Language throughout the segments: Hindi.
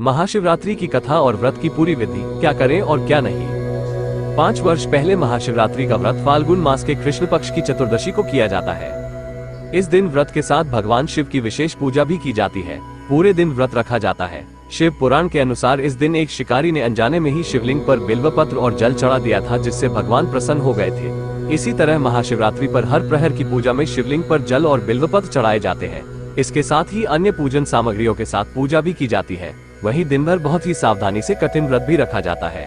महाशिवरात्रि की कथा और व्रत की पूरी विधि, क्या करें और क्या नहीं। 5 वर्ष पहले महाशिवरात्रि का व्रत फाल्गुन मास के कृष्ण पक्ष की चतुर्दशी को किया जाता है। इस दिन व्रत के साथ भगवान शिव की विशेष पूजा भी की जाती है। पूरे दिन व्रत रखा जाता है। शिव पुराण के अनुसार इस दिन एक शिकारी ने अनजाने में ही शिवलिंग पर बिल्वपत्र और जल चढ़ा दिया था, जिससे भगवान प्रसन्न हो गए थे। इसी तरह महाशिवरात्रि पर हर प्रहर की पूजा में शिवलिंग पर जल और बिल्वपत्र चढ़ाए जाते हैं। इसके साथ ही अन्य पूजन सामग्रियों के साथ पूजा भी की जाती है। वहीं दिन भर बहुत ही सावधानी से कठिन व्रत भी रखा जाता है।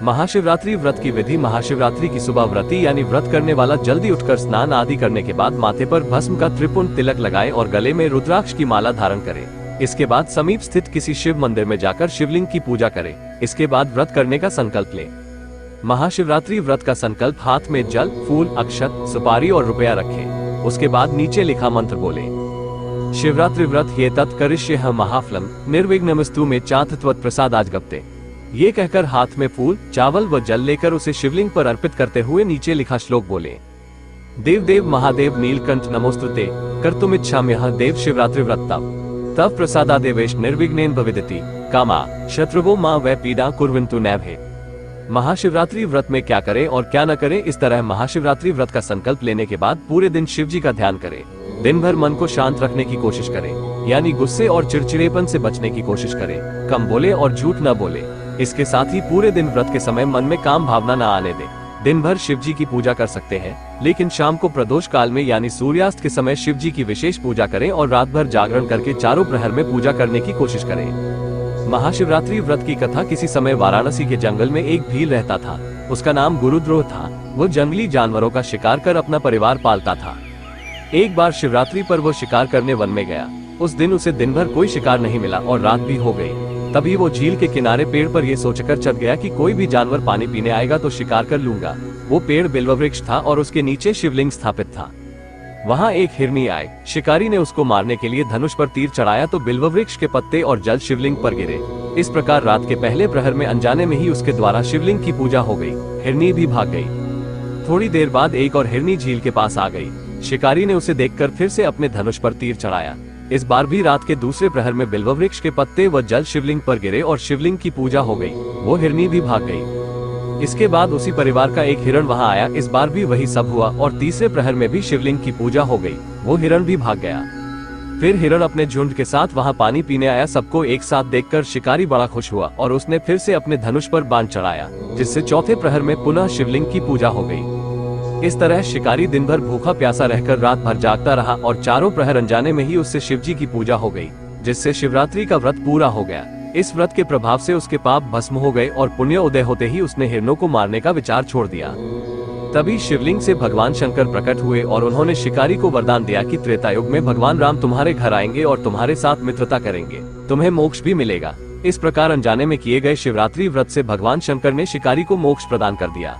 महाशिवरात्रि व्रत की विधि। महाशिवरात्रि की सुबह व्रती यानी व्रत करने वाला जल्दी उठकर स्नान आदि करने के बाद माथे पर भस्म का त्रिपुंड तिलक लगाए और गले में रुद्राक्ष की माला धारण करे। इसके बाद समीप स्थित किसी शिव मंदिर में जाकर शिवलिंग की पूजा करे। इसके बाद व्रत करने का संकल्प ले। महाशिवरात्रि व्रत का संकल्प। हाथ में जल, फूल, अक्षत, सुपारी और रुपया रखे। उसके बाद नीचे लिखा मंत्र बोले। शिवरात्रि व्रत ये तत् करिष्येह महाफलम निर्विघ्नमस्तु में चातत्वत प्रसादाज गप्ते। ये कहकर हाथ में फूल, चावल व जल लेकर उसे शिवलिंग पर अर्पित करते हुए नीचे लिखा श्लोक बोले। देव देव महादेव नीलकंठ नमोस्तुते कर्तुमिच्छाम्यह देव शिवरात्रि व्रत तव प्रसादा देवेश निर्विघ्नेन भविदति कामा शत्रुवो मां वै पीड़ा कुर्वन्तु नैभे। महाशिवरात्रि व्रत में क्या करें और क्या न करें। इस तरह महाशिवरात्रि व्रत का संकल्प लेने के बाद पूरे दिन शिव जी का ध्यान करें। दिन भर मन को शांत रखने की कोशिश करें, यानी गुस्से और चिड़चिड़ेपन से बचने की कोशिश करें। कम बोले और झूठ न बोले। इसके साथ ही पूरे दिन व्रत के समय मन में काम भावना न आने दें। दिन भर शिव जी की पूजा कर सकते हैं, लेकिन शाम को प्रदोष काल में यानी सूर्यास्त के समय शिव जी की विशेष पूजा करें और रात भर जागरण करके चारों प्रहर में पूजा करने की कोशिश करें। महाशिवरात्रि व्रत की कथा। किसी समय वाराणसी के जंगल में एक भील रहता था। उसका नाम गुरुद्रोह था। वो जंगली जानवरों का शिकार कर अपना परिवार पालता था। एक बार शिवरात्रि पर वो शिकार करने वन में गया। उस दिन उसे दिन भर कोई शिकार नहीं मिला और रात भी हो गई। तभी वो झील के किनारे पेड़ पर ये सोचकर चढ़ गया कि कोई भी जानवर पानी पीने आएगा तो शिकार कर लूंगा। वो पेड़ बिल्ववृक्ष था और उसके नीचे शिवलिंग स्थापित था। वहाँ एक हिरनी आए। शिकारी ने उसको मारने के लिए धनुष पर तीर चढ़ाया तो बिल्ववृक्ष के पत्ते और जल शिवलिंग पर गिरे। इस प्रकार रात के पहले प्रहर में अनजाने में ही उसके द्वारा शिवलिंग की पूजा हो गई। हिरनी भी भाग गई। थोड़ी देर बाद एक और हिरनी झील के पास आ गई। शिकारी ने उसे देखकर फिर से अपने धनुष पर तीर चढ़ाया। इस बार भी रात के दूसरे प्रहर में बिल्ववृक्ष के पत्ते व जल शिवलिंग पर गिरे और शिवलिंग की पूजा हो गई। वो हिरनी भी भाग गई। इसके बाद उसी परिवार का एक हिरण वहां आया। इस बार भी वही सब हुआ और तीसरे प्रहर में भी शिवलिंग की पूजा हो गई। वो हिरण भी भाग गया। फिर हिरण अपने झुंड के साथ वहां पानी पीने आया। सबको एक साथ देखकर शिकारी बड़ा खुश हुआ और उसने फिर से अपने धनुष पर बाण चढ़ाया, जिससे चौथे प्रहर में पुनः शिवलिंग की पूजा हो गई। इस तरह शिकारी दिन भर भूखा प्यासा रहकर रात भर जागता रहा और चारों प्रहर अनजाने में ही उससे शिवजी की पूजा हो गई, जिससे शिवरात्रि का व्रत पूरा हो गया। इस व्रत के प्रभाव से उसके पाप भस्म हो गए और पुण्य उदय होते ही उसने हिरणों को मारने का विचार छोड़ दिया। तभी शिवलिंग से भगवान शंकर प्रकट हुए और उन्होंने शिकारी को वरदान दिया कि त्रेता युग में भगवान राम तुम्हारे घर आएंगे और तुम्हारे साथ मित्रता करेंगे। तुम्हें मोक्ष भी मिलेगा। इस प्रकार अनजाने में किए गए शिवरात्रि व्रत से भगवान शंकर ने शिकारी को मोक्ष प्रदान कर दिया।